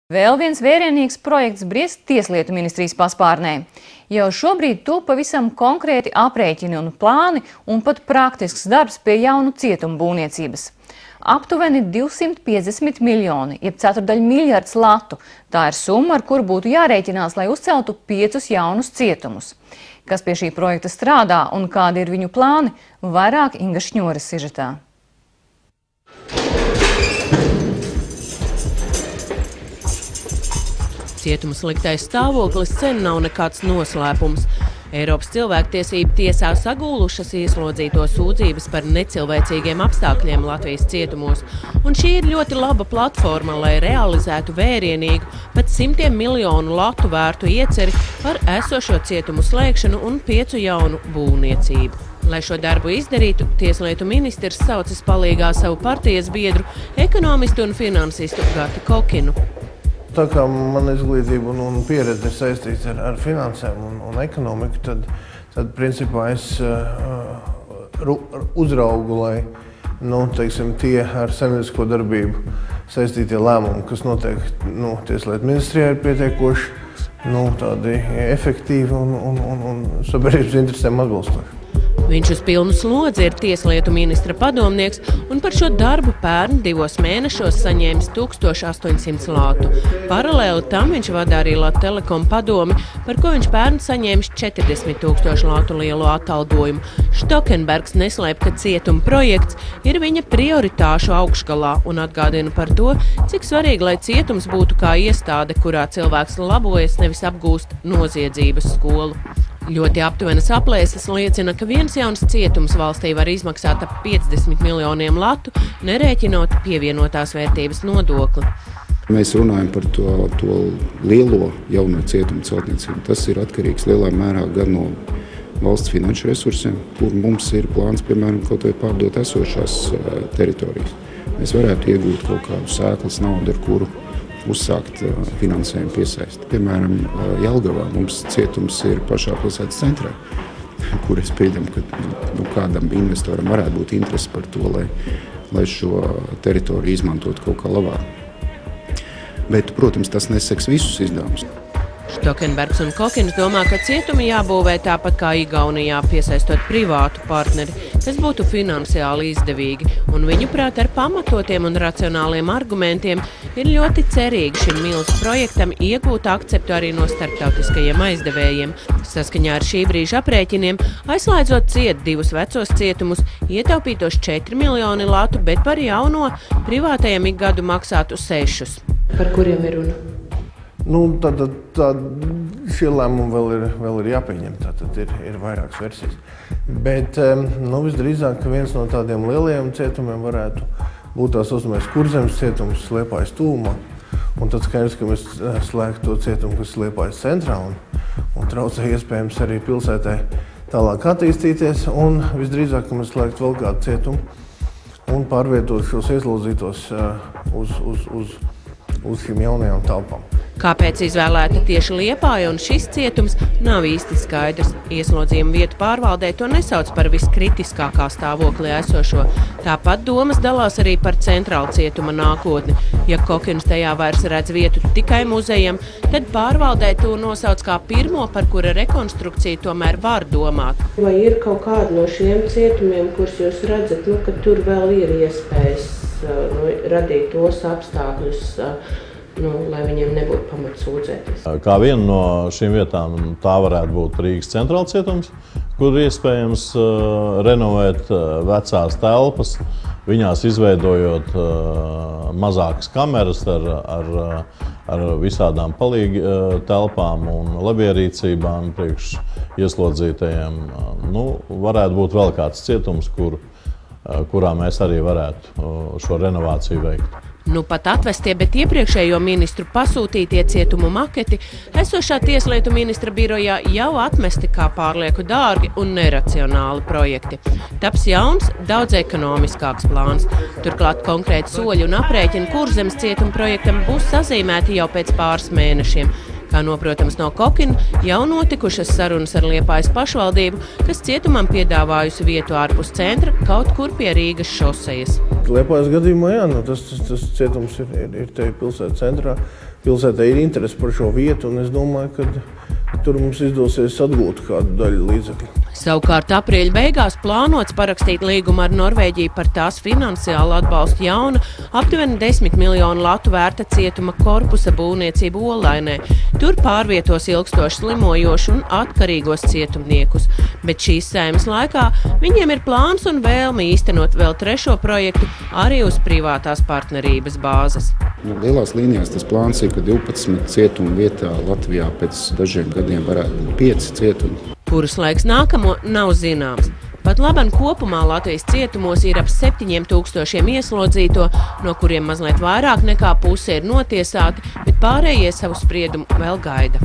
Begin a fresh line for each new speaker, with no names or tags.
Vēl viens vērienīgs projekts briest Tieslietu ministrijas paspārnē. Jau šobrīd top pavisam konkrēti aprēķini un plāni un pat praktisks darbs pie jaunu cietumu būvniecības. Aptuveni 250 miljoni, jeb ceturdaļ miljards latu. Tā ir summa, ar kuru būtu jārēķinās, lai uzceltu 5 jaunus cietumus. Kas pie šī projekta strādā un kādi ir viņu plāni, vairāk Inga Šņores sižetā.
Cietuma sliktais stāvoklis sen nav nekāds noslēpums. Eiropas cilvēktiesību tiesā sagūlušas ieslodzīto sūdzības par necilvēcīgiem apstākļiem Latvijas cietumos. Un šī ir ļoti laba platforma, lai realizētu vērienīgu, pat 100 miljonu latu vērtu ieceri par esošo cietumu slēgšanu un 5 jaunu būvniecību. Lai šo darbu izdarītu, Tieslietu ministrs saucis palīgā savu partijas biedru, ekonomistu un finansistu Gati Kokinu.
Tā kā man izglītība un pieredze ir saistīts ar finansēm un ekonomiku, tad principā es uzraugu, lai tie ar saimniecisko darbību saistītie lēmumi, kas notiek Tieslietu ministrijā, ir pietiekoši tādi efektīvi un sabiedrības interesēm atbilstoši.
Viņš uz pilnu slodzi ir Tieslietu ministra padomnieks un par šo darbu pērn 2 mēnešos saņēmis 1800 lātu. Paralēli tam viņš vada arī Latelekom padomi, par ko viņš pērn saņēmis 40 000 lātu lielu atalgojumu. Štokenbergs neslēp, ka cietuma projekts ir viņa prioritāšu augšgalā un atgādina par to, cik svarīgi, lai cietums būtu kā iestāde, kurā cilvēks labojas, nevis apgūst noziedzības skolu. Ļoti aptuvenas aplēses liecina, ka viens jauns cietums valstī var izmaksāt ap 50 miljoniem latu, nerēķinot pievienotās vērtības nodokli.
Mēs runājam par to lielo jauno cietumu celtniecību. Tas ir atkarīgs lielā mērā gan no valsts finanšu resursiem, kur mums ir plāns, piemēram, kaut vai pārdot esošās teritorijas. Mēs varētu iegūt kaut kādu sēklas naudu, ar kuru uzsākt finansējumu piesaisti. Piemēram, Jelgavā mums cietums ir pašā pilsētas centrā, kur es pieņemu, ka kādam investoram varētu būt interesi par to, lai šo teritoriju izmantot kaut kā labāk. Bet, protams, tas neseks visus izdevumus.
Štokenbergs un Kokins domā, ka cietumi jābūvē tāpat kā Igaunijā, piesaistot privātu partneri, kas būtu finansiāli izdevīgi, un viņuprāt ar pamatotiem un racionāliem argumentiem ir ļoti cerīgi šim milzu projektam iegūt akceptu arī no starptautiskajiem aizdevējiem. Saskaņā ar šī brīža aprēķiniem, aizslēdzot 2 vecos cietumus, ietaupītos 4 miljoni latu, bet par jauno privātajiem ik gadu maksātu 6. Par kuriem ir runa?
Šie lēmumi vēl ir jāpieņem, tātad ir vairākas versijas. Bet visdrīzāk, ka viens no tādiem lielajiem cietumiem varētu būt tā saucamais Kurzemes cietums Liepājas tuvumā. Un tad skaidrs, ka mēs slēgtu to cietumu, kas ir Liepājas centrā un traucē iespējams arī pilsētai tālāk attīstīties. Un visdrīzāk, ka mēs slēgtu vēl kādu cietumu un pārvietot šos ieslodzītos uz šīm jaunajām telpām.
Kāpēc izvēlēta tieši Liepāja un šis cietums nav īsti skaidrs. Ieslodzījuma vietu pārvaldē to nesauc par viskritiskākā stāvoklī esošo. Tāpat domas dalās arī par centrāla cietuma nākotni. Ja Kokins tajā vairs redz vietu tikai muzejam, tad pārvaldē to nosauc kā pirmo, par kura rekonstrukciju tomēr var domāt.
Vai ir kaut kādi no šiem cietumiem, kurus jūs redzat, ka tur vēl ir iespējas radīt tos apstākļus, lai viņiem nebūtu pamats sūdzēties?
Kā viena no šīm vietām tā varētu būt Rīgas centrāla cietums, kur iespējams renovēt vecās telpas, viņās izveidojot mazākas kameras ar visādām palīgi telpām un labierīcībām priekš ieslodzītajiem. Varētu būt vēl kāds cietums, kurā mēs arī varētu šo renovāciju veikt.
Pat atvestie, bet iepriekšējo ministru pasūtītie cietumu maketi esošā Tieslietu ministra birojā jau atmesti kā pārlieku dārgi un neracionāli projekti. Taps jauns, daudz ekonomiskāks plāns. Turklāt konkrēti soļi un aprēķini Kurzemes cietuma projektam būs sazīmēti jau pēc pāris mēnešiem. Kā noprotams no Kokina, jau notikušas sarunas ar Liepājas pašvaldību, kas cietumam piedāvājusi vietu ārpus centra kaut kur pie Rīgas šosejas.
Liepājas gadījumā, tas cietums ir te pilsētas centrā. pilsētā ir interese par šo vietu, un es domāju, ka tur mums izdosies atgūt kādu daļu līdzekļu.
Savukārt aprīļa beigās plānots parakstīt līgumu ar Norvēģiju par tās finansiālu atbalstu jauna, aptuveni 10 miljonu latu vērta cietuma korpusa būvniecību Olainē. Tur pārvietos ilgstoši slimojošu un atkarīgos cietumniekus. Bet šīs saimas laikā viņiem ir plāns un vēlme īstenot vēl trešo projektu arī uz privātās partnerības bāzes.
Lielās līnijās tas plāns ir, ka 12 cietumu vietā Latvijā pēc dažiem gadiem varētu būt 5 cietumi.
Kuras laiks nākamo nav zināms. Pat labam kopumā Latvijas cietumos ir ap 7000 ieslodzīto, no kuriem mazliet vairāk nekā puse ir notiesāti, bet pārējie savu spriedumu vēl gaida.